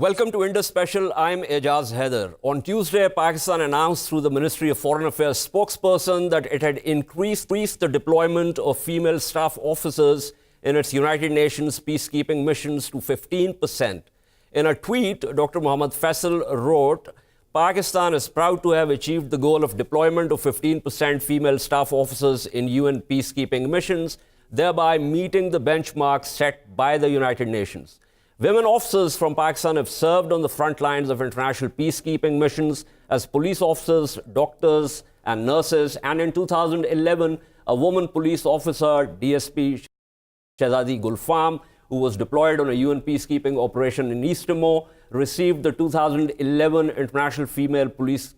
Welcome to Indus Special. I'm Ejaz Haider. On Tuesday, Pakistan announced through the Ministry of Foreign Affairs spokesperson that it had increased the deployment of female staff officers in its United Nations peacekeeping missions to 15%. In a tweet, Dr. Mohammad Faisal wrote, Pakistan is proud to have achieved the goal of deployment of 15% female staff officers in UN peacekeeping missions, thereby meeting the benchmark set by the United Nations. Women officers from Pakistan have served on the front lines of international peacekeeping missions as police officers, doctors, and nurses. And in 2011, a woman police officer, DSP Shehzadi Gulfam, who was deployed on a UN peacekeeping operation in East Timor, received the 2011 International Female Police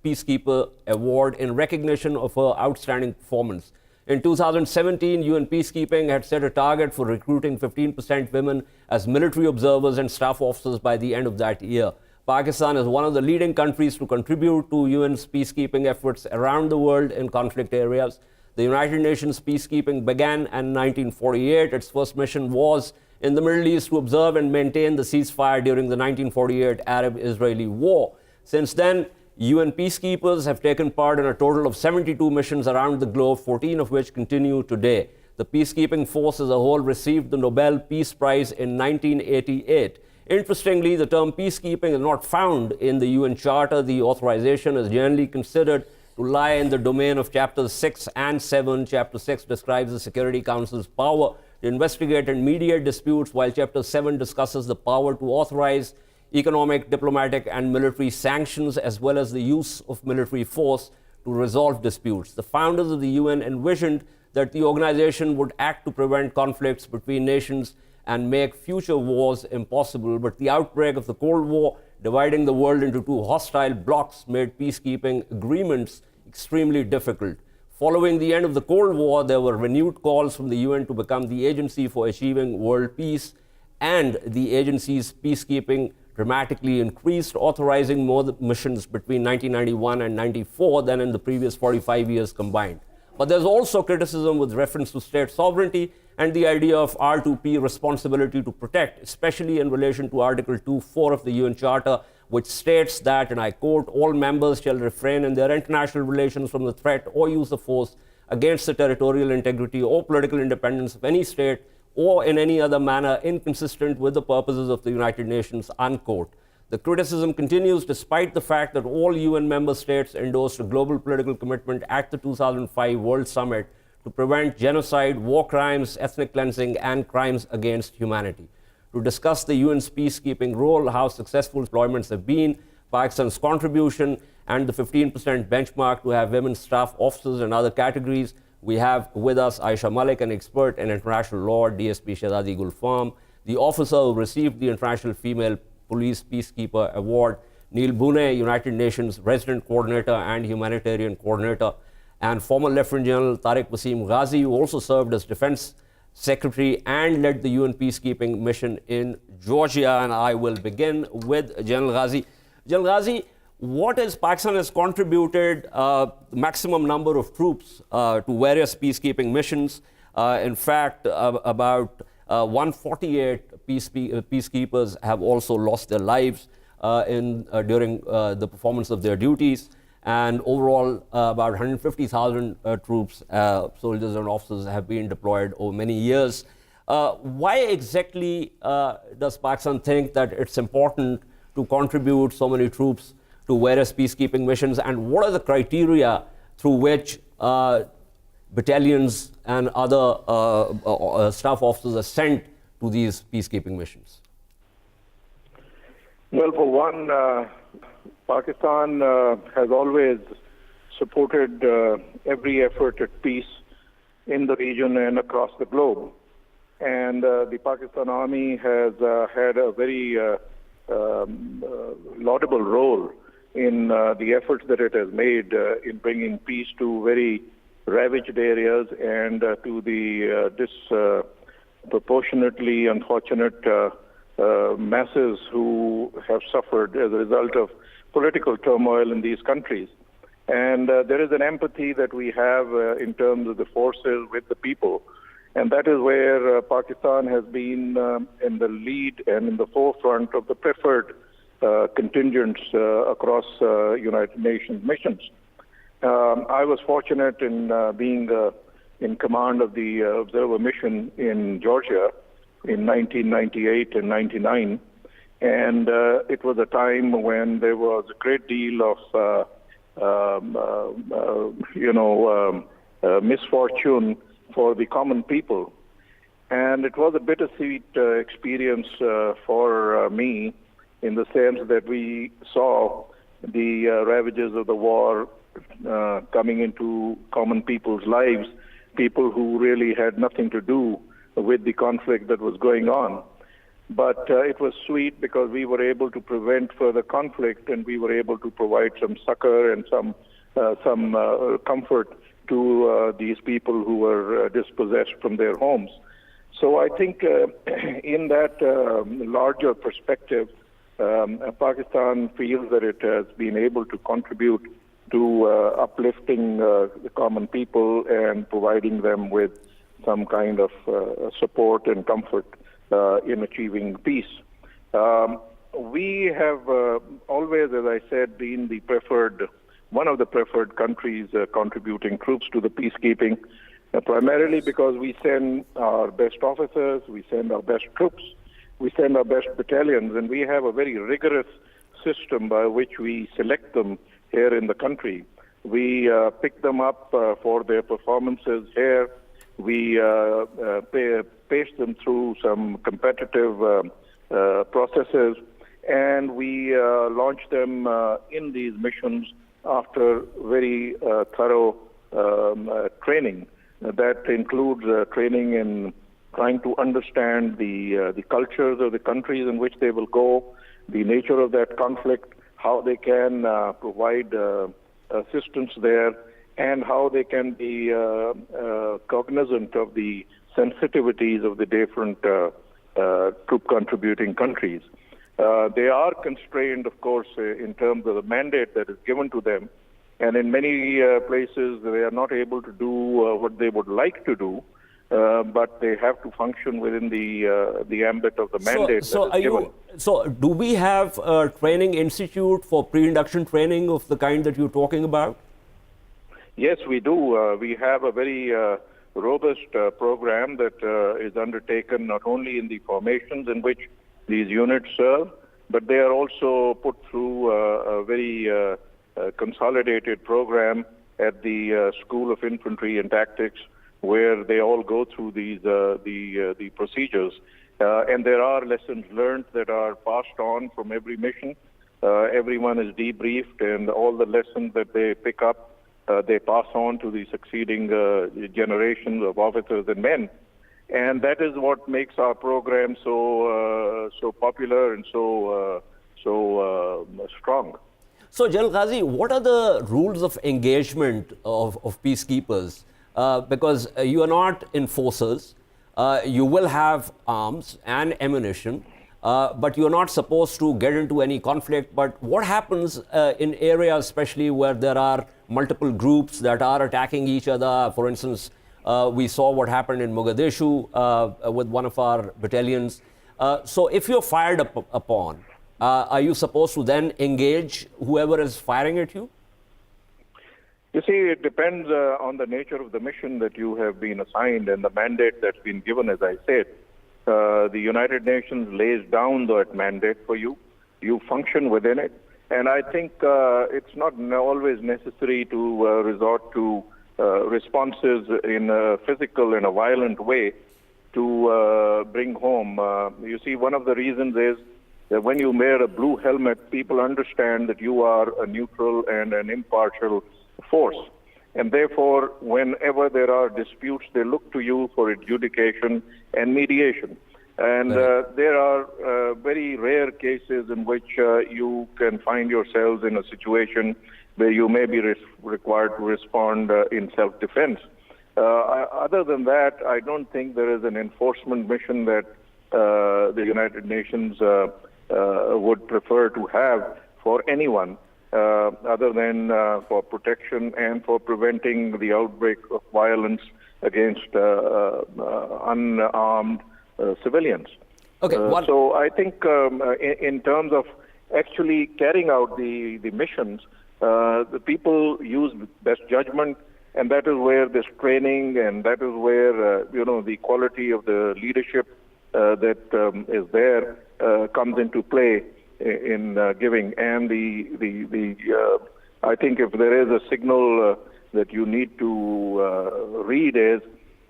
Peacekeeper Award in recognition of her outstanding performance. In 2017, UN Peacekeeping had set a target for recruiting 15% women as military observers and staff officers by the end of that year. Pakistan is one of the leading countries to contribute to UN's peacekeeping efforts around the world in conflict areas. The United Nations peacekeeping began in 1948. Its first mission was in the Middle East to observe and maintain the ceasefire during the 1948 Arab-Israeli War. Since then, UN peacekeepers have taken part in a total of 72 missions around the globe, 14 of which continue today. The peacekeeping force as a whole received the Nobel Peace Prize in 1988. Interestingly, the term peacekeeping is not found in the UN Charter. The authorization is generally considered to lie in the domain of Chapters 6 and 7. Chapter 6 describes the Security Council's power to investigate and mediate disputes, while Chapter 7 discusses the power to authorize economic, diplomatic, and military sanctions, as well as the use of military force to resolve disputes. The founders of the UN envisioned that the organization would act to prevent conflicts between nations and make future wars impossible. But the outbreak of the Cold War, dividing the world into two hostile blocs, made peacekeeping agreements extremely difficult. Following the end of the Cold War, there were renewed calls from the UN to become the agency for achieving world peace, and the agency's peacekeeping dramatically increased, authorizing more missions between 1991 and 94 than in the previous 45 years combined. But there's also criticism with reference to state sovereignty and the idea of R2P responsibility to protect, especially in relation to Article 2.4 of the UN Charter, which states that, and I quote, all members shall refrain in their international relations from the threat or use of force against the territorial integrity or political independence of any state or in any other manner inconsistent with the purposes of the United Nations, unquote. The criticism continues despite the fact that all UN member states endorsed a global political commitment at the 2005 World Summit to prevent genocide, war crimes, ethnic cleansing, and crimes against humanity. To discuss the UN's peacekeeping role, how successful deployments have been, Pakistan's contribution, and the 15% benchmark to have women staff officers and other categories, we have with us Ayesha Malik, an expert in international law, DSP Shehzadi Gulfam, the officer who received the International Female Police Peacekeeper Award, Buhne, United Nations Resident Coordinator and Humanitarian Coordinator, and former Lieutenant General Tariq Waseem Ghazi, who also served as Defense Secretary and led the UN peacekeeping mission in Georgia. And I will begin with General Ghazi. General Ghazi, what is Pakistan has contributed the maximum number of troops to various peacekeeping missions. In fact, about 148 peacekeepers have also lost their lives during the performance of their duties. And overall, about 150,000 troops, soldiers and officers have been deployed over many years. Why exactly does Pakistan think that it's important to contribute so many troops to various peacekeeping missions, and what are the criteria through which battalions and other staff officers are sent to these peacekeeping missions? Well, for one, Pakistan has always supported every effort at peace in the region and across the globe. And the Pakistan Army has had a very laudable role in the efforts that it has made in bringing peace to very ravaged areas and to the disproportionately unfortunate masses who have suffered as a result of political turmoil in these countries. And there is an empathy that we have in terms of the forces with the people. And that is where Pakistan has been in the lead and in the forefront of the preferred contingents across United Nations missions. I was fortunate in being in command of the observer mission in Georgia in 1998 and 99. And it was a time when there was a great deal of, misfortune for the common people. And it was a bittersweet experience for me in the sense that we saw the ravages of the war coming into common people's lives, people who really had nothing to do with the conflict that was going on. But it was sweet because we were able to prevent further conflict, and we were able to provide some succor and some comfort to these people who were dispossessed from their homes. So I think in that larger perspective, Pakistan feels that it has been able to contribute to uplifting the common people and providing them with some kind of support and comfort in achieving peace. We have always, as I said, been the one of the preferred countries contributing troops to the peacekeeping, primarily because we send our best officers, we send our best troops, we send our best battalions, and we have a very rigorous system by which we select them here in the country. We pick them up for their performances here. We pace them through some competitive processes, and we launch them in these missions after very thorough training. That includes training in trying to understand the cultures of the countries in which they will go, the nature of that conflict, how they can provide assistance there, and how they can be cognizant of the sensitivities of the different troop-contributing countries. They are constrained, of course, in terms of the mandate that is given to them, and in many places they are not able to do what they would like to do, but they have to function within the ambit of the mandate that is given. So do we have a training institute for pre-induction training of the kind that you're talking about? Yes, we do. We have a very robust program that is undertaken not only in the formations in which these units serve, but they are also put through a very consolidated program at the School of Infantry and Tactics, where they all go through these the procedures. And there are lessons learned that are passed on from every mission. Everyone is debriefed, and all the lessons that they pick up, they pass on to the succeeding generations of officers and men. And that is what makes our program so popular and so strong. So, General Ghazi, what are the rules of engagement of peacekeepers? Because you are not enforcers. You will have arms and ammunition, but you're not supposed to get into any conflict. But what happens in areas, especially where there are multiple groups that are attacking each other? For instance, we saw what happened in Mogadishu with one of our battalions. So if you're fired upon, are you supposed to then engage whoever is firing at you? You see, it depends on the nature of the mission that you have been assigned and the mandate that's been given, as I said. The United Nations lays down that mandate for you. You function within it. And I think it's not always necessary to resort to responses in a physical and a violent way to bring home. You see, one of the reasons is that when you wear a blue helmet, people understand that you are a neutral and an impartial force. And therefore, whenever there are disputes, they look to you for adjudication and mediation. And there are very rare cases in which you can find yourselves in a situation where you may be required to respond in self-defense. Other than that, I don't think there is an enforcement mission that the United Nations would prefer to have for anyone. other than for protection and for preventing the outbreak of violence against unarmed civilians. Okay, so I think in terms of actually carrying out the missions, the people use best judgment, and that is where this training and that is where the quality of the leadership that is there comes into play in giving. And I think if there is a signal that you need to read is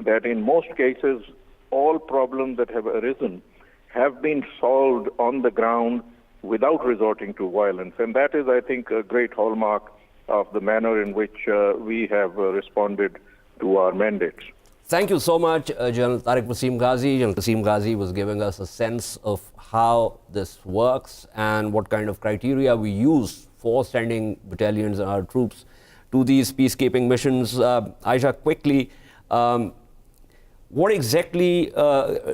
that in most cases, all problems that have arisen have been solved on the ground without resorting to violence. And that is, I think, a great hallmark of the manner in which we have responded to our mandates. Thank you so much, General Tariq Waseem Ghazi. General Waseem Ghazi was giving us a sense of how this works and what kind of criteria we use for sending battalions and our troops to these peacekeeping missions. Ayesha, quickly, what exactly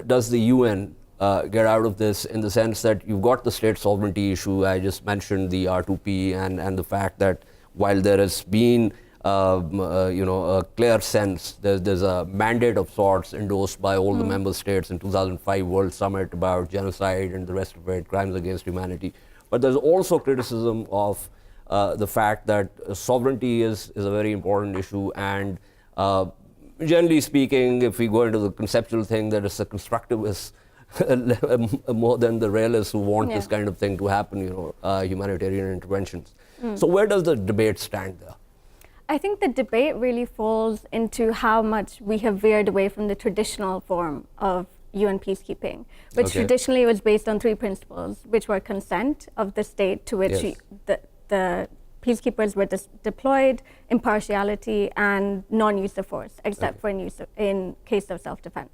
does the UN get out of this, in the sense that you've got the state sovereignty issue? I just mentioned the R2P and the fact that while there has been a clear sense, there's a mandate of sorts endorsed by all the member states in 2005 World Summit about genocide and the rest of it, crimes against humanity. But there's also criticism of the fact that sovereignty is a very important issue, and generally speaking, if we go into the conceptual thing, that it's a constructivist more than the realists who want this kind of thing to happen, humanitarian interventions. So where does the debate stand there? I think the debate really falls into how much we have veered away from the traditional form of UN peacekeeping, which traditionally was based on three principles, which were consent of the state to which the peacekeepers were deployed, impartiality, and non-use of force, except for in case of self-defense.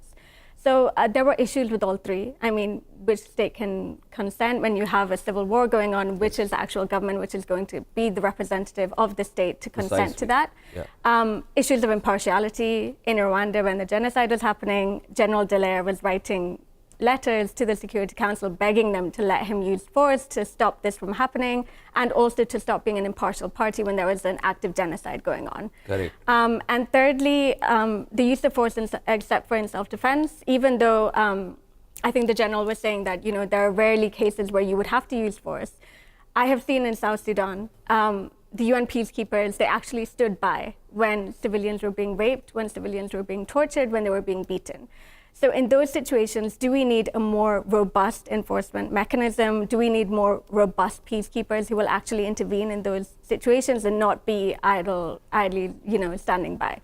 So there were issues with all three. I mean, which state can consent when you have a civil war going on, which is the actual government, which is going to be the representative of the state to consent to that. Issues of impartiality. In Rwanda, when the genocide was happening, General Dallaire was writing letters to the Security Council begging them to let him use force to stop this from happening, and also to stop being an impartial party when there was an active genocide going on. And thirdly, the use of force except for in self-defense, even though I think the general was saying that there are rarely cases where you would have to use force. I have seen in South Sudan, the UN peacekeepers, they actually stood by when civilians were being raped, when civilians were being tortured, when they were being beaten. So in those situations, do we need a more robust enforcement mechanism? Do we need more robust peacekeepers who will actually intervene in those situations and not be idly, standing by?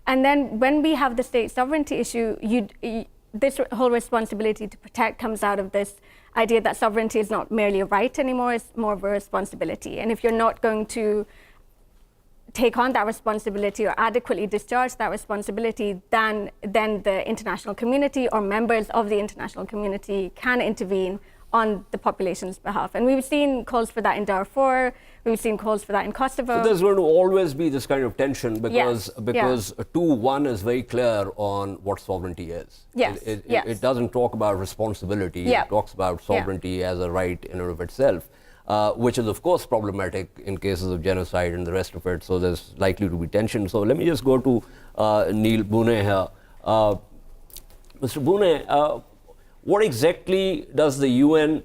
And then when we have the state sovereignty issue, this whole responsibility to protect comes out of this idea that sovereignty is not merely a right anymore, it's more of a responsibility. And if you're not going to take on that responsibility or adequately discharge that responsibility, then the international community or members of the international community can intervene on the population's behalf. And we've seen calls for that in Darfur, we've seen calls for that in Kosovo. So there's going to always be this kind of tension because 2.1 is very clear on what sovereignty is. It doesn't talk about responsibility, it talks about sovereignty as a right in and of itself. Which is, of course, problematic in cases of genocide and the rest of it, so there's likely to be tension. So let me just go to Neil Buhne here. Mr. Buhne, what exactly does the UN,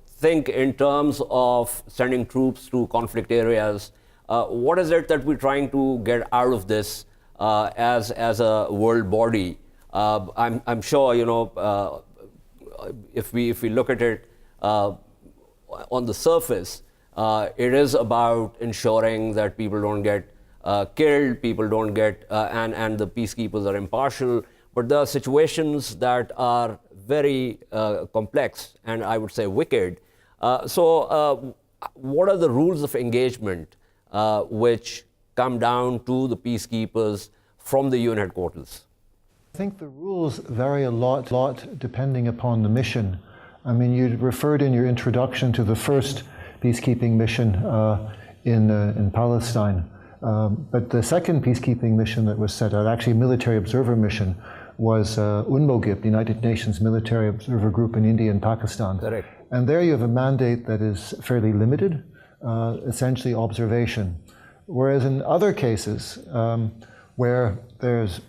think in terms of sending troops to conflict areas? What is it that we're trying to get out of this as a world body? I'm sure, if we look at it, on the surface, it is about ensuring that people don't get killed, people don't get, and the peacekeepers are impartial. But there are situations that are very complex and I would say wicked. So what are the rules of engagement which come down to the peacekeepers from the UN headquarters? I think the rules vary a lot depending upon the mission. I mean, you referred in your introduction to the first peacekeeping mission in Palestine. But the second peacekeeping mission that was set out, actually a military observer mission, was UNMOGIP, the United Nations Military Observer Group in India and Pakistan. And there you have a mandate that is fairly limited, essentially observation. Whereas in other cases where there's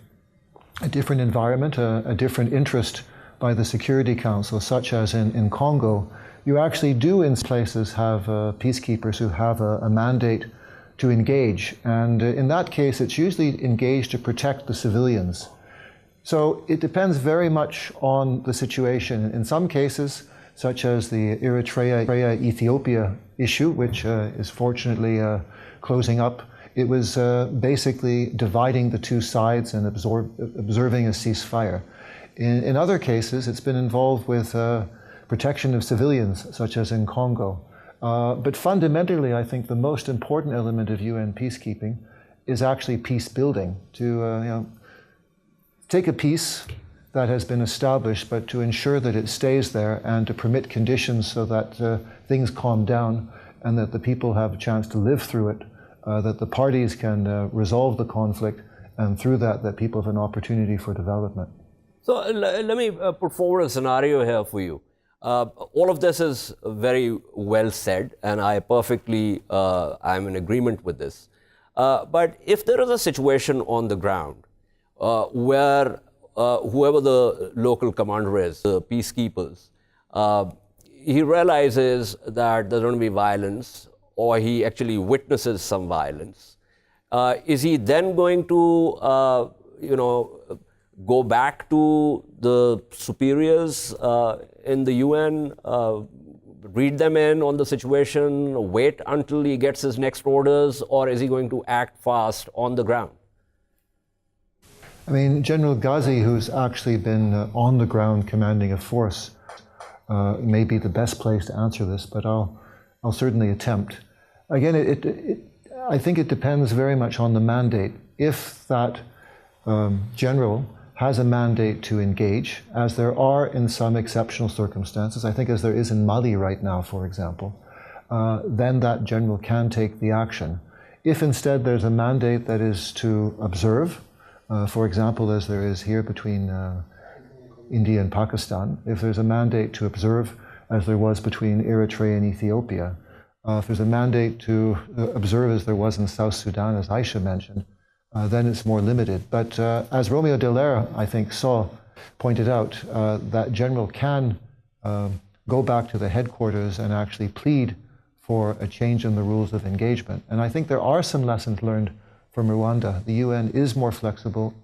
a different environment, a different interest by the Security Council, such as in Congo, you actually do in places have peacekeepers who have a mandate to engage. And in that case, it's usually engaged to protect the civilians. So it depends very much on the situation. In some cases, such as the Eritrea-Ethiopia issue, which is fortunately closing up, it was basically dividing the two sides and observing a ceasefire. In other cases, it's been involved with protection of civilians, such as in Congo. But fundamentally, I think the most important element of UN peacekeeping is actually peace building, to take a peace that has been established, but to ensure that it stays there and to permit conditions so that things calm down and that the people have a chance to live through it, that the parties can resolve the conflict, and through that people have an opportunity for development. So let me put forward a scenario here for you. All of this is very well said, and I perfectly, I'm in agreement with this. But if there is a situation on the ground where whoever the local commander is, the peacekeepers, he realizes that there's going to be violence, or he actually witnesses some violence, is he then going to, go back to the superiors in the UN, read them in on the situation, wait until he gets his next orders, or is he going to act fast on the ground? I mean, General Ghazi, who's actually been on the ground commanding a force, may be the best place to answer this, but I'll certainly attempt. Again, I think it depends very much on the mandate. If that general has a mandate to engage, as there are in some exceptional circumstances, I think as there is in Mali right now, for example, then that general can take the action. If instead there's a mandate that is to observe, for example, as there is here between India and Pakistan, if there's a mandate to observe, as there was between Eritrea and Ethiopia, if there's a mandate to observe, as there was in South Sudan, as Ayesha mentioned, then it's more limited. But as Romeo Dallaire, I think, pointed out, that general can go back to the headquarters and actually plead for a change in the rules of engagement. And I think there are some lessons learned from Rwanda. The UN is more flexible.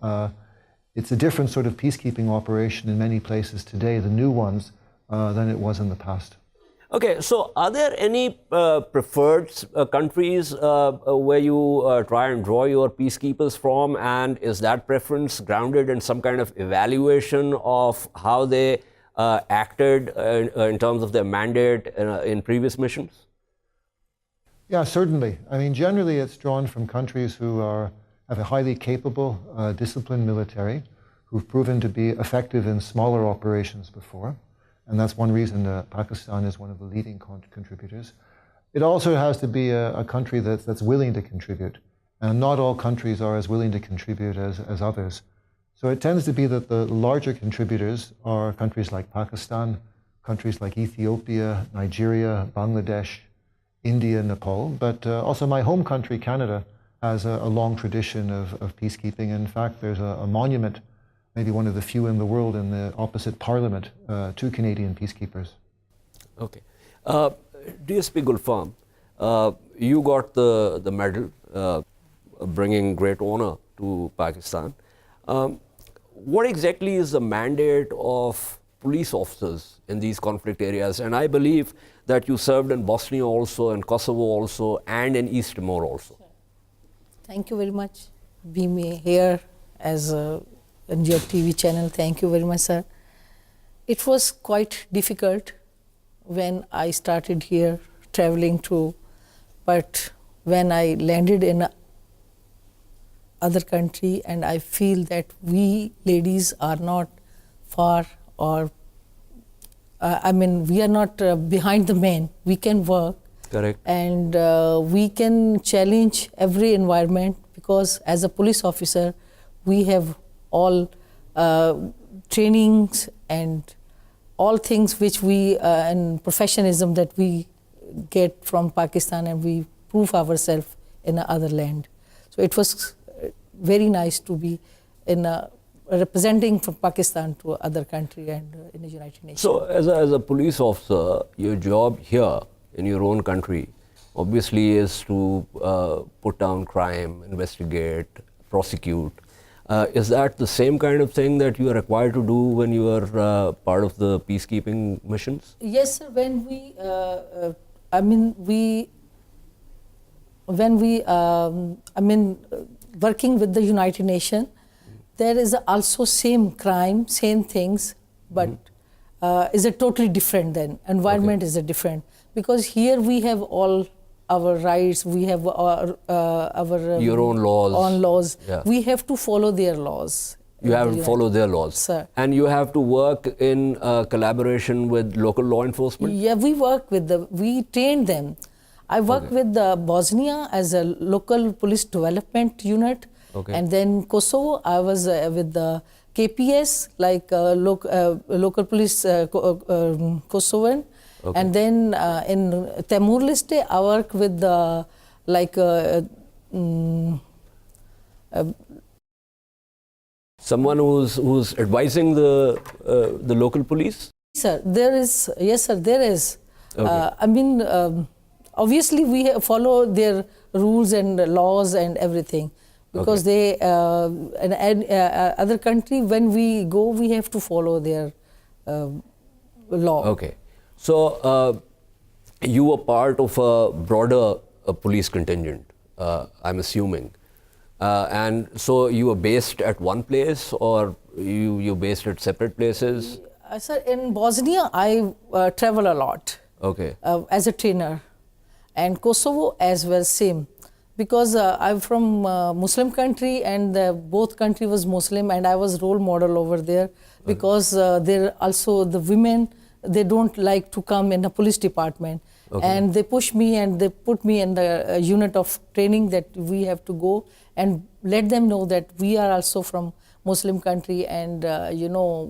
It's a different sort of peacekeeping operation in many places today, the new ones, than it was in the past. Okay, so are there any preferred countries where you try and draw your peacekeepers from, and is that preference grounded in some kind of evaluation of how they acted in terms of their mandate in previous missions? Yeah, certainly. I mean, generally it's drawn from countries who have a highly capable, disciplined military, who've proven to be effective in smaller operations before. And that's one reason Pakistan is one of the leading contributors. It also has to be a country that's willing to contribute. And not all countries are as willing to contribute as others. So it tends to be that the larger contributors are countries like Pakistan, countries like Ethiopia, Nigeria, Bangladesh, India, Nepal. But also my home country, Canada, has a long tradition of peacekeeping. In fact, there's a monument, maybe one of the few in the world, in the opposite parliament, to Canadian peacekeepers. Okay. DSP Gulfam, you got the medal, bringing great honor to Pakistan. What exactly is the mandate of police officers in these conflict areas? And I believe that you served in Bosnia also, in Kosovo also, and in East Timor also. Thank you very much being here as on your TV channel. Thank you very much, sir. It was quite difficult when I started here traveling through, but when I landed in other country, and I feel that we ladies are not far, or we are not behind the men. We can work. Correct. And we can challenge every environment, because as a police officer, we have all trainings and all things which we and professionalism that we get from Pakistan, and we prove ourselves in other land. So it was very nice to be in representing from Pakistan to other country and in the United Nations. So as a police officer, your job here in your own country obviously is to put down crime, investigate, prosecute. Is that the same kind of thing that you are required to do when you are part of the peacekeeping missions? Yes, sir. When we working with the United Nations, there is also same crime, same things, but is a totally different then. Environment is a different, because here we have all our rights, we have our your own laws. Yeah. We have to follow their laws. You have to follow their laws. Sir. And you have to work in collaboration with local law enforcement? Yeah, we work with we train them. I work with Bosnia as a local police development unit. And then Kosovo, I was with the KPS, like local police Kosovan. And then in Timor-Leste, I work with the someone who's advising the local police? Sir, there is. Yes, sir, there is. Obviously, we follow their rules and laws and everything, because they in other country, when we go, we have to follow their law. Okay. So you were part of a broader police contingent, I'm assuming. And so you were based at one place, or you based at separate places? Sir, in Bosnia, I travel a lot as a trainer. And Kosovo as well, same. Because I'm from Muslim country, and both country was Muslim, and I was role model over there, because there also the women, they don't like to come in the police department. And they push me, and they put me in the unit of training that we have to go and let them know that we are also from Muslim country, and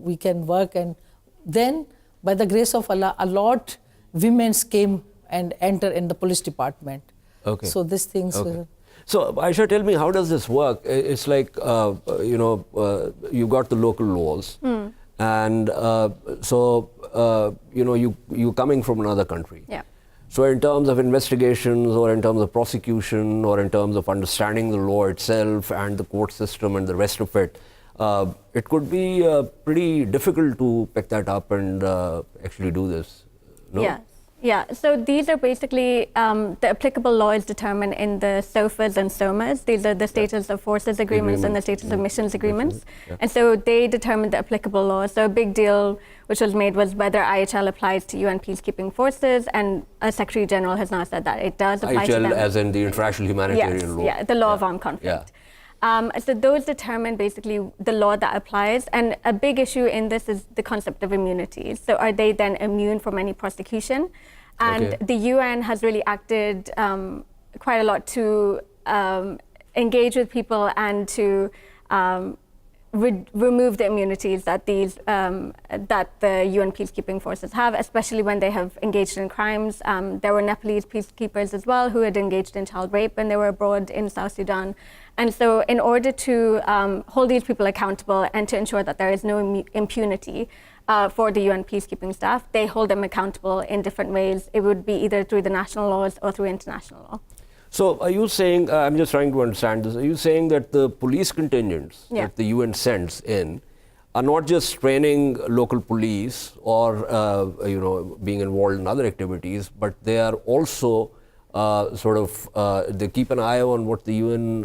we can work. And then by the grace of Allah, a lot women came and enter in the police department. So these things. So Ayesha, tell me, how does this work? It's like you got the local laws, and you coming from another country. Yeah. So in terms of investigations, or in terms of prosecution, or in terms of understanding the law itself and the court system and the rest of it, it could be pretty difficult to pick that up and actually do this. No? Yeah. Yeah, so these are basically, the applicable law is determined in the SOFAs and SOMAs. These are the status of forces agreements and the status of missions agreements. And so they determine the applicable law. So a big deal which was made was whether IHL applies to UN peacekeeping forces, and a Secretary General has now said that it does apply to them. IHL as in the international humanitarian law. Yeah, the law of armed conflict. So those determine basically the law that applies, and a big issue in this is the concept of immunity. So are they then immune from any prosecution? And the UN has really acted quite a lot to engage with people and to remove the immunities that that the UN peacekeeping forces have, especially when they have engaged in crimes. There were Nepalese peacekeepers as well who had engaged in child rape when they were abroad in South Sudan. And so in order to hold these people accountable and to ensure that there is no impunity for the UN peacekeeping staff, they hold them accountable in different ways. It would be either through the national laws or through international law. So are you saying, I'm just trying to understand this, are you saying that the police contingents that the UN sends in are not just training local police or being involved in other activities, but they are also they keep an eye on what the UN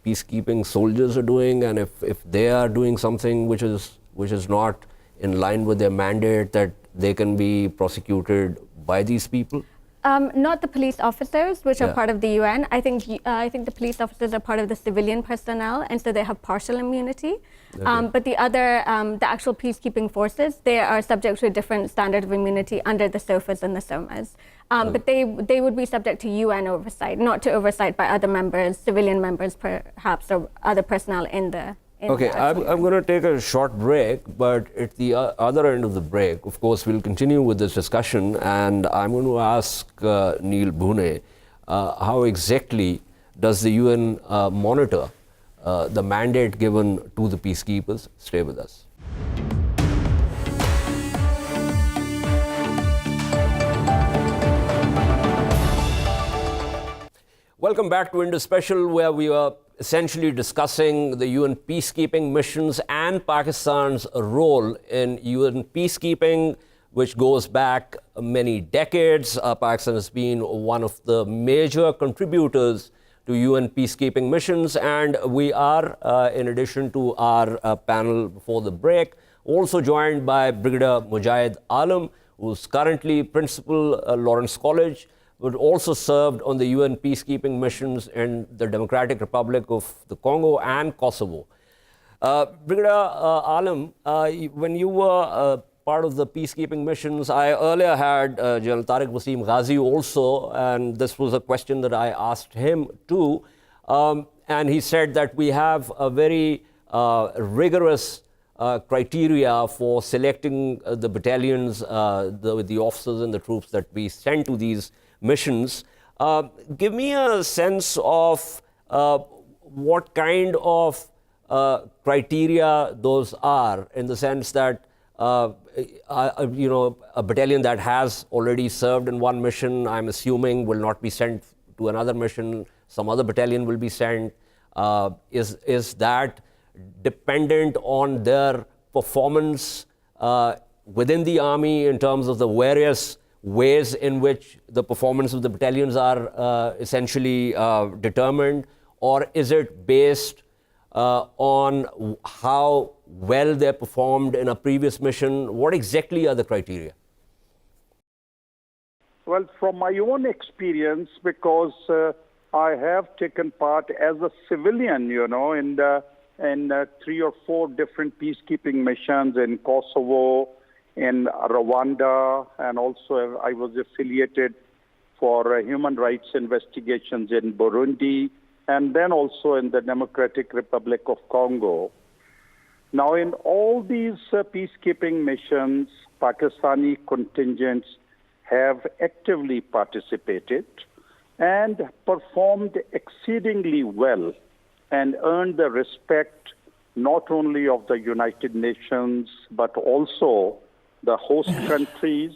peacekeeping soldiers are doing, and if they are doing something which is not in line with their mandate, that they can be prosecuted by these people? Not the police officers, which are part of the UN. I think the police officers are part of the civilian personnel, and so they have partial immunity. But the other, the actual peacekeeping forces, they are subject to a different standard of immunity under the SOFAs and the SOMAs. But they would be subject to UN oversight, not to oversight by other members, civilian members perhaps, or other personnel in the in Okay, actual I'm going to take a short break, but at the other end of the break, of course, we'll continue with this discussion, and I'm going to ask Neil Buhne, how exactly does the UN monitor the mandate given to the peacekeepers? Stay with us. Welcome back to Indus Special, where we are essentially discussing the UN peacekeeping missions and Pakistan's role in UN peacekeeping, which goes back many decades. Pakistan has been one of the major contributors to UN peacekeeping missions, and we are, in addition to our panel before the break, also joined by Brigadier Mujahid Alam, who's currently Principal Lawrence College, but also served on the UN peacekeeping missions in the Democratic Republic of the Congo and Kosovo. Brigadier Alam, when you were part of the peacekeeping missions, I earlier had General Tariq Waseem Ghazi also, and this was a question that I asked him too. And he said that we have a very rigorous criteria for selecting the battalions, the officers and the troops that we send to these missions. Give me a sense of what kind of criteria those are, in the sense that a battalion that has already served in one mission, I'm assuming, will not be sent to another mission. Some other battalion will be sent. Is that dependent on their performance within the army in terms of the various ways in which the performance of the battalions are essentially determined, or is it based on how well they performed in a previous mission? What exactly are the criteria? Well, from my own experience, because I have taken part as a civilian, in 3 or 4 different peacekeeping missions in Kosovo, in Rwanda, and also I was affiliated for human rights investigations in Burundi, and then also in the Democratic Republic of Congo. Now, in all these peacekeeping missions, Pakistani contingents have actively participated and performed exceedingly well and earned the respect not only of the United Nations, but also the host countries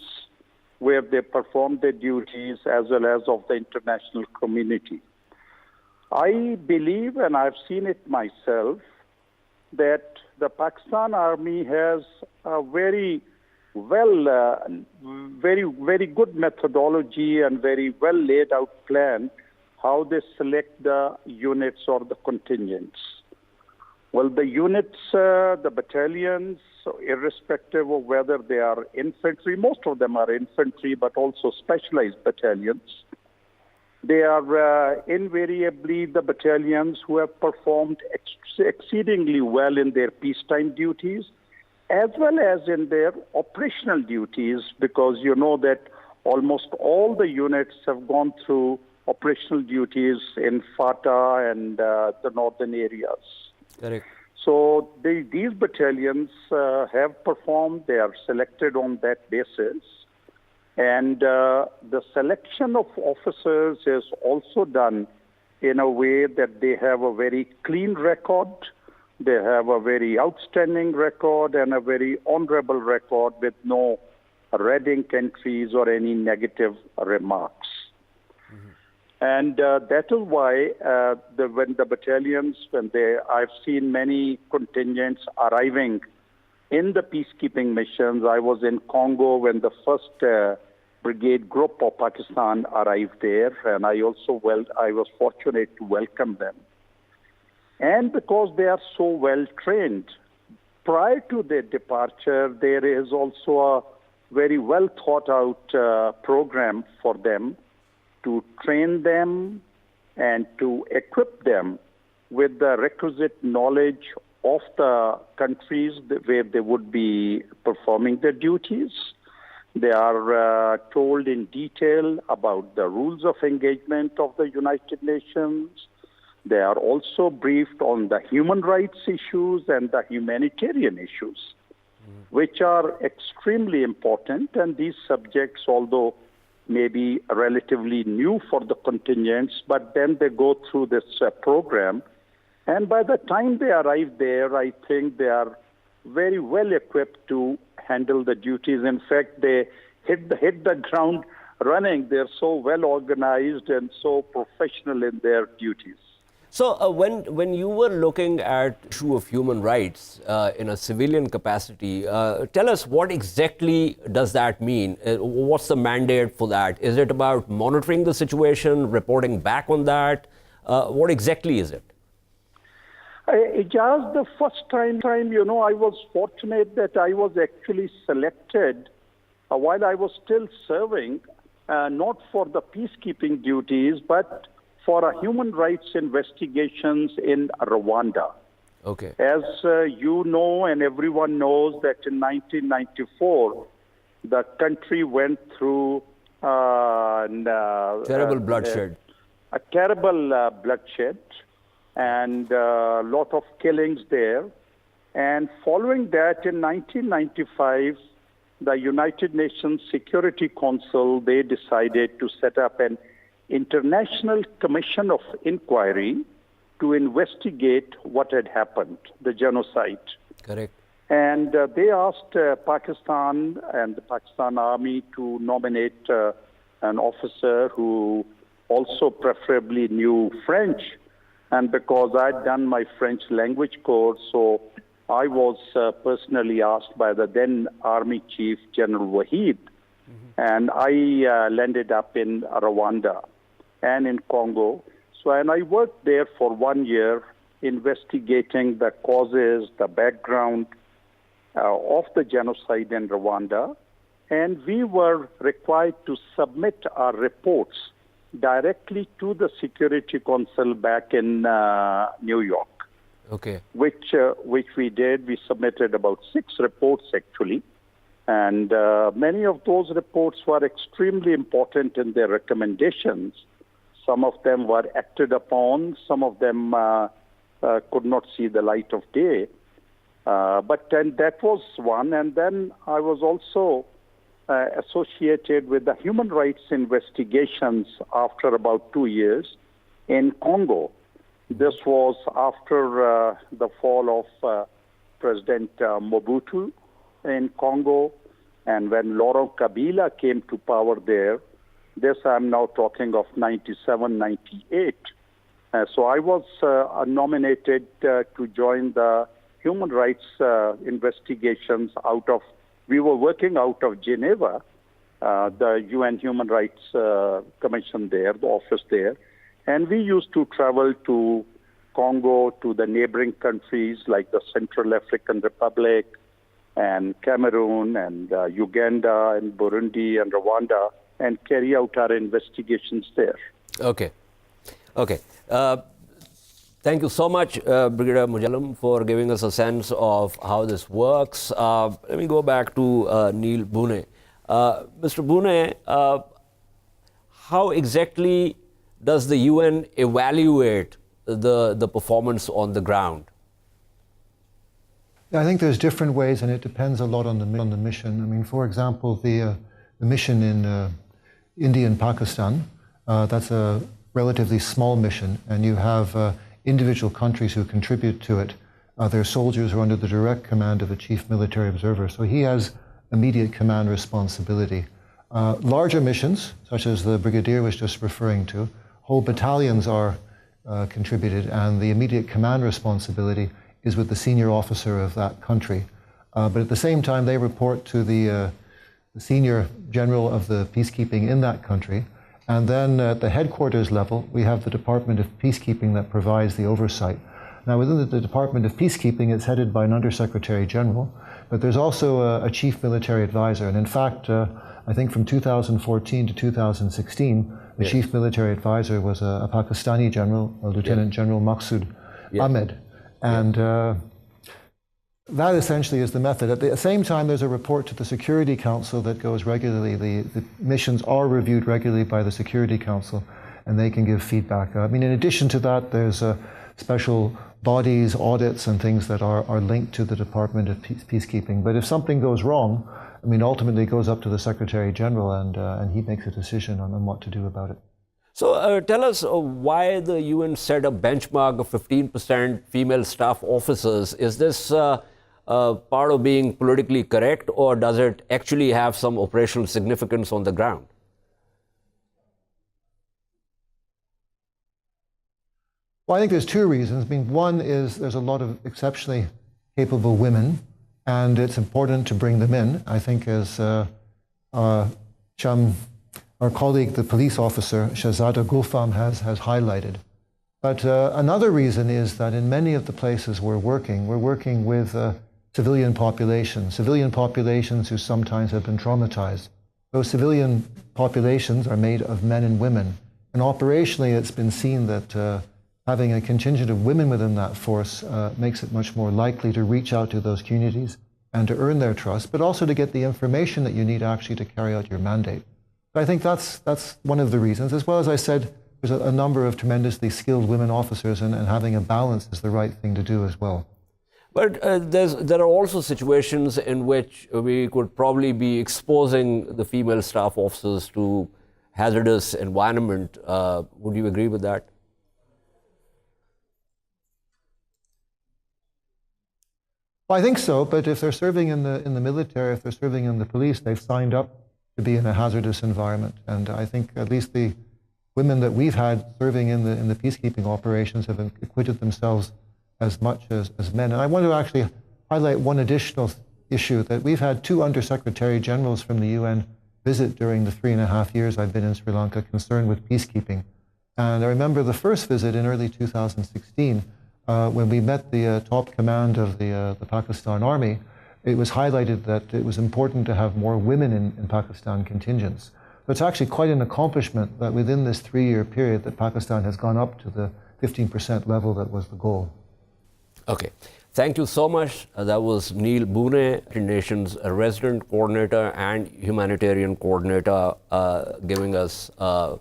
where they perform their duties, as well as of the international community. I believe, and I've seen it myself, that the Pakistan Army has a very good methodology and very well laid out plan how they select the units or the contingents. Well, the units, the battalions, irrespective of whether they are infantry, most of them are infantry, but also specialized battalions. They are invariably the battalions who have performed exceedingly well in their peacetime duties, as well as in their operational duties, because you know that almost all the units have gone through operational duties in FATA and the northern areas. Correct. So these battalions have performed, they are selected on that basis. And the selection of officers is also done in a way that they have a very clean record, they have a very outstanding record, and a very honorable record with no red ink entries or any negative remarks. And that is why when the battalions, I've seen many contingents arriving in the peacekeeping missions. I was in Congo when the first brigade group of Pakistan arrived there, and I was fortunate to welcome them. And because they are so well trained, prior to their departure, there is also a very well thought out program for them to train them and to equip them with the requisite knowledge of the countries where they would be performing their duties. They are told in detail about the rules of engagement of the United Nations, They are also briefed on the human rights issues and the humanitarian issues, which are extremely important. And these subjects, although may be relatively new for the contingents, but then they go through this program. And by the time they arrive there, I think they are very well equipped to handle the duties. In fact, they hit the ground running. They're so well organized and so professional in their duties. So when you were looking at issue of human rights in a civilian capacity, tell us what exactly does that mean? What's the mandate for that? Is it about monitoring the situation, reporting back on that? What exactly is it? Ijaz, the first time, I was fortunate that I was actually selected while I was still serving, not for the peacekeeping duties, but for human rights investigations in Rwanda. Okay. As you know and everyone knows that in 1994, the country went through terrible bloodshed. A terrible bloodshed and a lot of killings there. And following that, in 1995, the United Nations Security Council, they decided to set up an International Commission of Inquiry to investigate what had happened, the genocide. Correct. And they asked Pakistan and the Pakistan Army to nominate an officer who also preferably knew French. And because I'd done my French language course, so I was personally asked by the then Army Chief General Wahid, and I landed up in Rwanda and in Congo. And I worked there for 1 year investigating the causes, the background of the genocide in Rwanda. And we were required to submit our reports directly to the Security Council back in New York. Okay. Which we did. We submitted about 6 reports actually. And many of those reports were extremely important in their recommendations. Some of them were acted upon. Some of them could not see the light of day. But then that was one. And then I was also associated with the human rights investigations after about 2 years in Congo. This was after the fall of President Mobutu in Congo, and when Laurent Kabila came to power there. This I'm now talking of 97, 98. So I was nominated to join the human rights investigations we were working out of Geneva, the UN Human Rights Commission there, the office there. And we used to travel to Congo, to the neighboring countries like the Central African Republic and Cameroon and Uganda and Burundi and Rwanda, and carry out our investigations there. Okay. Thank you so much, Brigadier Mujahid Alam, for giving us a sense of how this works. Let me go back to Neil Buhne. Mr. Buhne, how exactly does the UN evaluate the performance on the ground? I think there's different ways, and it depends a lot on the mission. I mean, for example, the mission in India and Pakistan, that's a relatively small mission, and you have individual countries who contribute to it. Their soldiers are under the direct command of a chief military observer, so he has immediate command responsibility. Larger missions, such as the brigadier was just referring to, whole battalions are contributed, and the immediate command responsibility is with the senior officer of that country. But at the same time, they report to the senior general of the peacekeeping in that country. And then at the headquarters level, we have the Department of Peacekeeping that provides the oversight. Now, within the Department of Peacekeeping, it's headed by an Undersecretary General, but there's also a Chief Military Advisor. And in fact, I think from 2014 to 2016, the Chief Military Advisor was a Pakistani general, Lieutenant General Maqsood Ahmed. And that essentially is the method. At the same time, there's a report to the Security Council that goes regularly. The missions are reviewed regularly by the Security Council. and they can give feedback. I mean, in addition to that, there's special bodies, audits, and things that are linked to the Department of Peacekeeping. But if something goes wrong, I mean, ultimately it goes up to the Secretary General, and he makes a decision on what to do about it. So tell us why the UN set a benchmark of 15% female staff officers. Is this part of being politically correct, or does it actually have some operational significance on the ground? Well, I think there's two reasons. I mean, one is there's a lot of exceptionally capable women, and it's important to bring them in. I think as our colleague, the police officer, Shehzadi Gulfam, has highlighted. But another reason is that in many of the places we're working with civilian populations who sometimes have been traumatized. Those civilian populations are made of men and women. And operationally, it's been seen that having a contingent of women within that force makes it much more likely to reach out to those communities and to earn their trust, but also to get the information that you need actually to carry out your mandate. I think that's one of the reasons. As well as I said, there's a number of tremendously skilled women officers, and having a balance is the right thing to do as well. But there are also situations in which we could probably be exposing the female staff officers to hazardous environment. Would you agree with that? Well, I think so, but if they're serving in the military, if they're serving in the police, they've signed up to be in a hazardous environment. And I think at least the women that we've had serving in the peacekeeping operations have acquitted themselves as much as men. And I want to actually highlight one additional issue, that we've had 2 Undersecretary Generals from the UN visit during the 3.5 years I've been in Sri Lanka concerned with peacekeeping. And I remember the first visit in early 2016, when we met the top command of the Pakistan Army. It was highlighted that it was important to have more women in Pakistan contingents. So it's actually quite an accomplishment that within this 3-year period that Pakistan has gone up to the 15% level that was the goal. Okay. Thank you so much. That was Nadeel Buhne, United Nations Resident Coordinator and Humanitarian Coordinator, giving us a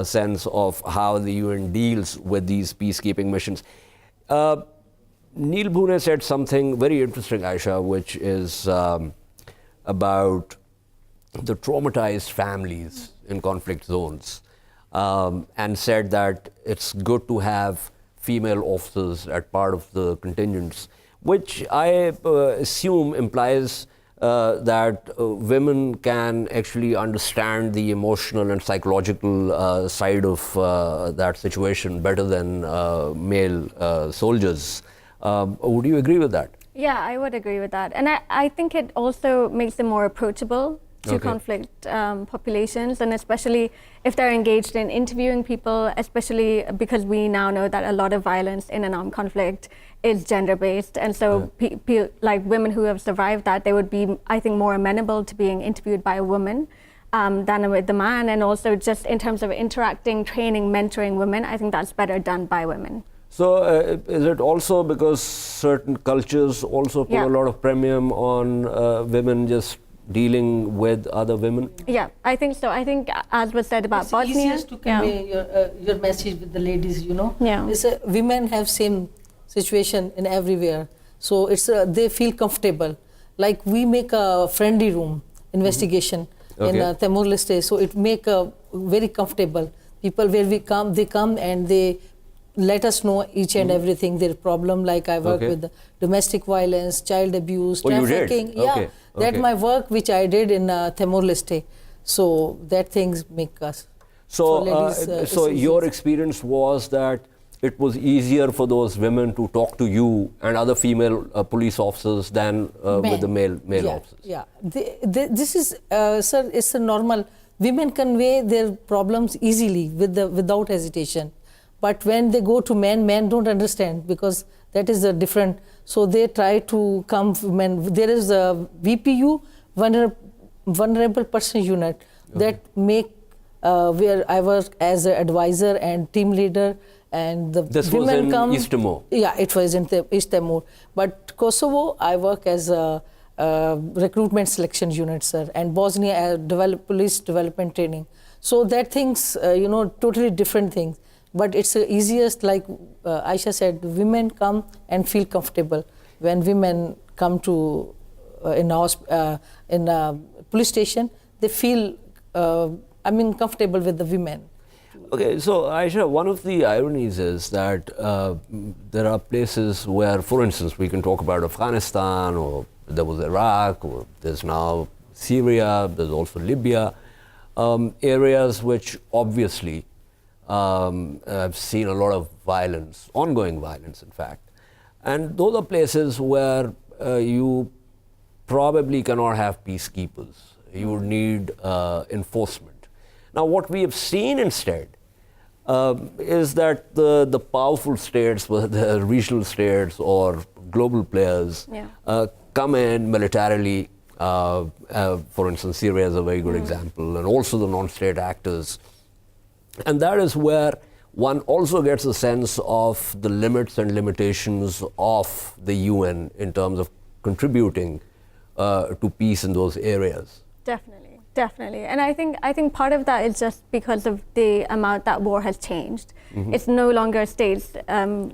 sense of how the UN deals with these peacekeeping missions. Nadeel Buhne said something very interesting, Ayesha, which is about the traumatized families in conflict zones, and said that it's good to have female officers as part of the contingents, which I assume implies that women can actually understand the emotional and psychological side of that situation better than male soldiers. Would you agree with that? Yeah, I would agree with that. And I think it also makes them more approachable to conflict populations, and especially if they're engaged in interviewing people, especially because we now know that a lot of violence in an armed conflict is gender-based. And so like women who have survived that, they would be, I think, more amenable to being interviewed by a woman than with the man. And also just in terms of interacting, training, mentoring women, I think that's better done by women. So is it also because certain cultures also put a lot of premium on women just dealing with other women? Yeah, I think so. I think, as was said about Bosnia, it's easiest to convey your message with the ladies, you know. Yeah. Women have same situation in everywhere, so it's they feel comfortable. Like we make a friendly room investigation in Timor-Leste, so it make a very comfortable. People where we come, they come and they let us know each and everything, their problem. Like I work with domestic violence, child abuse, trafficking. You did? That's my work which I did in Timor-Leste. So that things make us. So your experience was that it was easier for those women to talk to you and other female police officers than with the male officers. Yeah, this is, sir, it's a normal. Women convey their problems easily without hesitation. But when they go to men don't understand, because that is a different. So they try to come men. There is a VPU, vulnerable person unit, that make where I work as an advisor and team leader, and the this women was in come. East Timor. Yeah, it was in East Timor. But Kosovo, I work as a recruitment selection unit, sir, and Bosnia police development training. So that things, totally different things. But it's the easiest, like Ayesha said, women come and feel comfortable. When women come to in a police station, they feel, comfortable with the women. Okay, so Ayesha, one of the ironies is that there are places where, for instance, we can talk about Afghanistan, or there was Iraq, or there's now Syria, there's also Libya, areas which obviously have seen a lot of violence, ongoing violence in fact. And those are places where you probably cannot have peacekeepers. You would need enforcement. Now what we have seen instead is that the powerful states, whether the regional states or global players, come in militarily. For instance, Syria is a very good example, and also the non-state actors. And that is where one also gets a sense of the limits and limitations of the UN in terms of contributing to peace in those areas. Definitely. And I think part of that is just because of the amount that war has changed. It's no longer states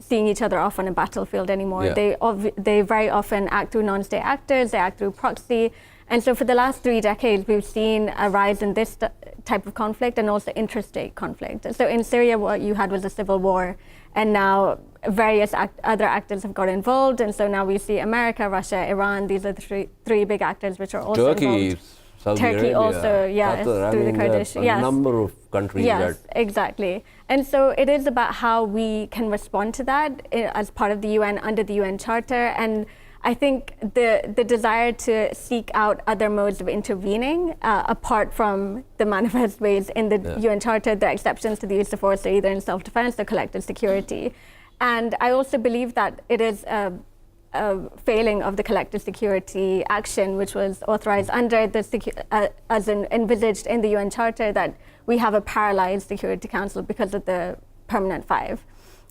seeing each other off on a battlefield anymore. They very often act through non-state actors, they act through proxy. And so for the last 3 decades, we've seen a rise in this type of conflict and also interstate conflict. So in Syria, what you had was a civil war, and now various other actors have got involved. And so now we see America, Russia, Iran, these are the three big actors which are also involved. Saudi Turkey Arabia, also, Qatar, through the Kurdish. A number of countries. Yes, exactly. And so it is about how we can respond to that as part of the UN, under the UN Charter. And I think the desire to seek out other modes of intervening, apart from the manifest ways in the UN Charter, the exceptions to the use of force are either in self-defense or collective security. And I also believe that it is a failing of the collective security action, which was authorized under the envisaged in the UN Charter, that we have a paralyzed Security Council because of the Permanent Five.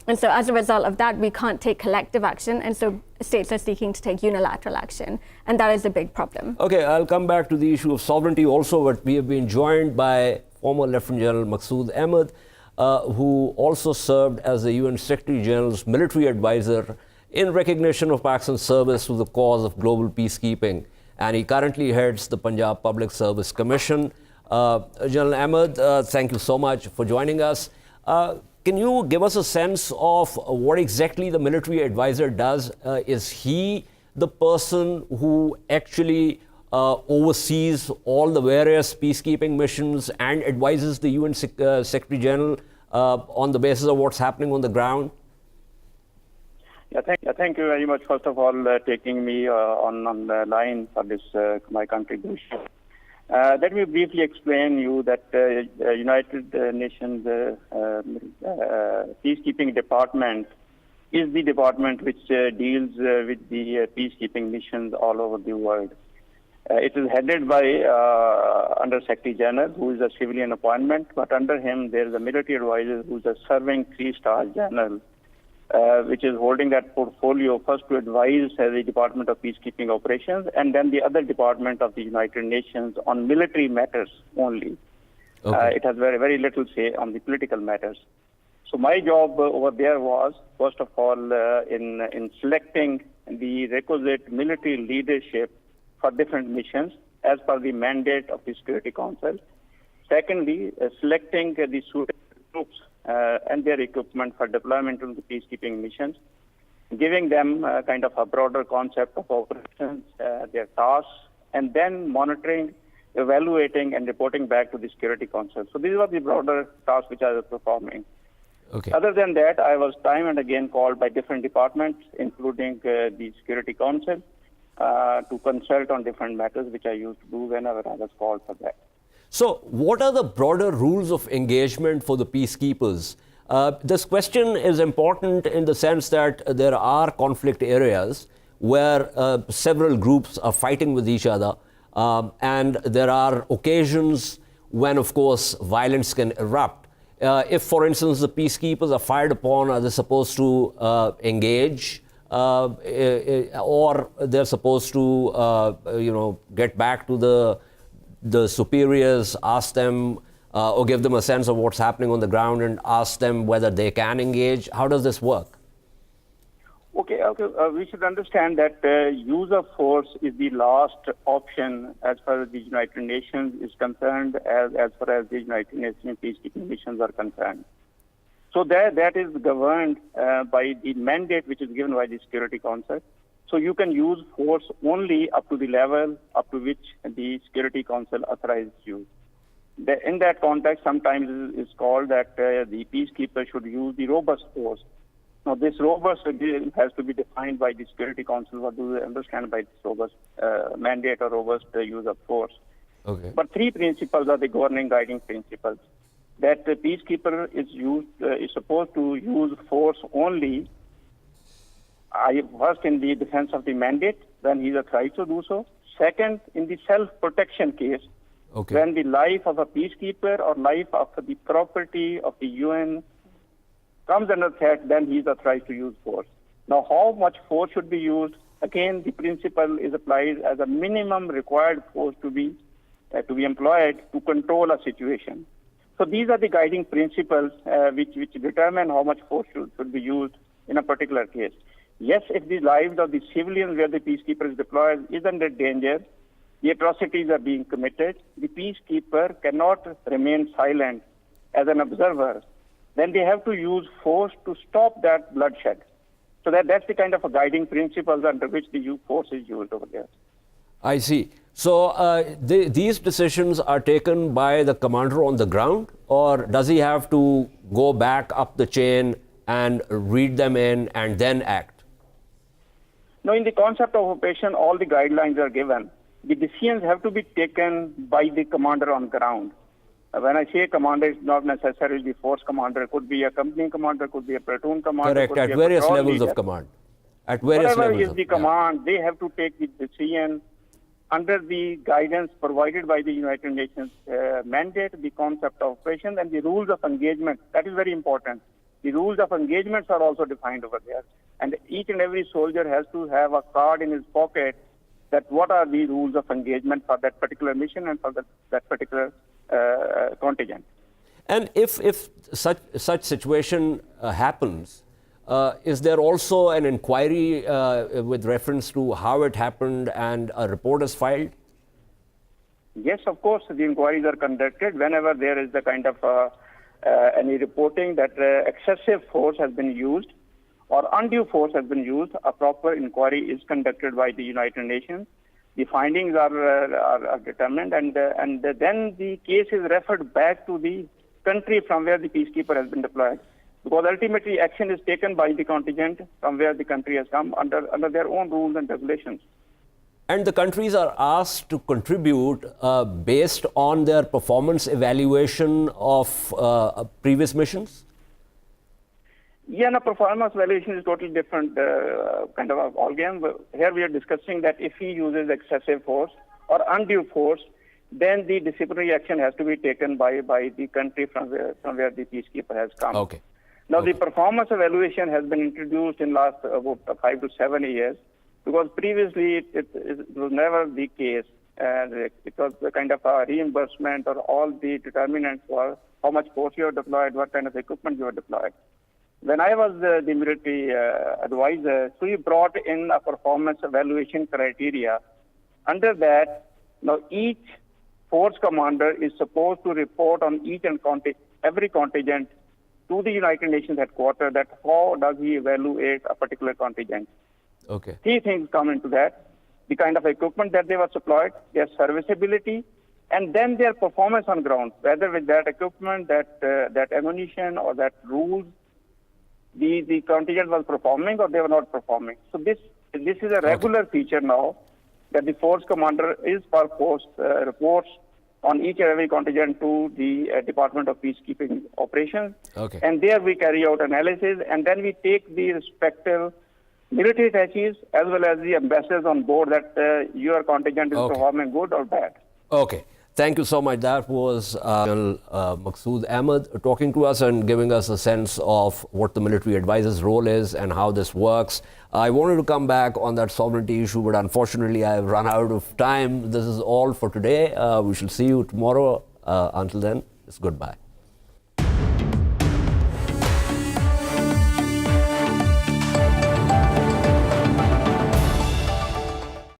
And so as a result of that, we can't take collective action, and so states are seeking to take unilateral action, and that is a big problem. Okay, I'll come back to the issue of sovereignty also, but we have been joined by former Lieutenant General Maqsood Ahmed, who also served as the UN Secretary General's military advisor in recognition of Pakistan's service to the cause of global peacekeeping. And he currently heads the Punjab Public Service Commission. General Ahmed, thank you so much for joining us. Can you give us a sense of what exactly the military advisor does? Is he the person who actually oversees all the various peacekeeping missions and advises the UN Secretary General on the basis of what's happening on the ground? Thank you very much, first of all, taking me on the line for this my contribution. Let me briefly explain you that United Nations Peacekeeping Department is the department which deals with the peacekeeping missions all over the world. It is headed by Under Secretary General, who is a civilian appointment, but under him there is a military advisor who is a serving 3-star general, which is holding that portfolio first to advise the Department of Peacekeeping Operations and then the other department of the United Nations on military matters only. Okay. It has very, very little say on the political matters. So my job over there was, first of all, in selecting the requisite military leadership for different missions as per the mandate of the Security Council. Secondly, selecting the suitable troops and their equipment for deployment into the peacekeeping missions, giving them kind of a broader concept of operations, their tasks, and then monitoring, evaluating, and reporting back to the Security Council. So these were the broader tasks which I was performing. Okay. Other than that, I was time and again called by different departments, including the Security Council, to consult on different matters, which I used to do whenever I was called for that. So what are the broader rules of engagement for the peacekeepers? This question is important in the sense that there are conflict areas where several groups are fighting with each other, and there are occasions when, of course, violence can erupt. If, for instance, the peacekeepers are fired upon, are they supposed to engage, or they're supposed to, get back to the superiors, ask them or give them a sense of what's happening on the ground and ask them whether they can engage? How does this work? Okay. We should understand that use of force is the last option as far as the United Nations is concerned, as far as the United Nations peacekeeping missions are concerned. So that is governed by the mandate which is given by the Security Council. So you can use force only up to the level up to which the Security Council authorizes you. In that context, sometimes it's called that the peacekeeper should use the robust force. Now, this robust has to be defined by the Security Council. What do they understand by this robust mandate or robust use of force? Okay. But three principles are the governing guiding principles. That the peacekeeper is supposed to use force only, first in the defense of the mandate, when he is authorized to do so. Second, in the self-protection case, when the life of a peacekeeper or life of the property of the UN comes under threat, then he is authorized to use force. Now, how much force should be used? Again, the principle is applied as a minimum required force to be employed to control a situation. So these are the guiding principles which determine how much force should be used in a particular case. Yes, if the lives of the civilians where the peacekeeper is deployed is under danger, the atrocities are being committed, the peacekeeper cannot remain silent as an observer. Then they have to use force to stop that bloodshed. So that's the kind of a guiding principles under which the force is used over there. I see. So these decisions are taken by the commander on the ground, or does he have to go back up the chain and read them in and then act? No, in the concept of operation, all the guidelines are given. The decisions have to be taken by the commander on ground. When I say commander, it's not necessarily the force commander. It could be a company commander, could be a platoon commander. Correct, at various levels of command. At various Whatever levels is the command, they have to take the decision under the guidance provided by the United Nations mandate, the concept of operation, and the rules of engagement. That is very important. The rules of engagements are also defined over there. And each and every soldier has to have a card in his pocket that what are the rules of engagement for that particular mission and for that particular contingent. And if such situation happens, is there also an inquiry with reference to how it happened and a report is filed? Yes, of course, the inquiries are conducted whenever there is the kind of any reporting that excessive force has been used or undue force has been used. A proper inquiry is conducted by the United Nations. The findings are determined, and then the case is referred back to the country from where the peacekeeper has been deployed. Because ultimately action is taken by the contingent from where the country has come under their own rules and regulations. And the countries are asked to contribute based on their performance evaluation of previous missions? Yeah, no, performance evaluation is totally different kind of a ballgame. Here we are discussing that if he uses excessive force or undue force, then the disciplinary action has to be taken by the country from where the peacekeeper has come. Okay. Now, the performance evaluation has been introduced in last about 5 to 7 years, because previously it was never the case. It was the kind of a reimbursement or all the determinants for how much force you are deployed, what kind of equipment you are deployed. When I was the military advisor, so we brought in a performance evaluation criteria. Under that, now each force commander is supposed to report on each and every contingent to the United Nations headquarters that how does he evaluate a particular contingent. Okay. 3 things come into that: the kind of equipment that they were supplied, their serviceability, and then their performance on ground, whether with that equipment, that ammunition or that rules, the contingent was performing or they were not performing. So this is a regular feature now, that the force commander is for force reports on each and every contingent to the Department of Peacekeeping Operations. Okay. And there we carry out analysis, and then we take the respective military attaches as well as the ambassadors on board that your contingent is performing good or bad. Okay. Thank you so much. That was General Maqsood Ahmed talking to us and giving us a sense of what the military advisor's role is and how this works. I wanted to come back on that sovereignty issue, but unfortunately I have run out of time. This is all for today. We shall see you tomorrow. Until then, It's goodbye.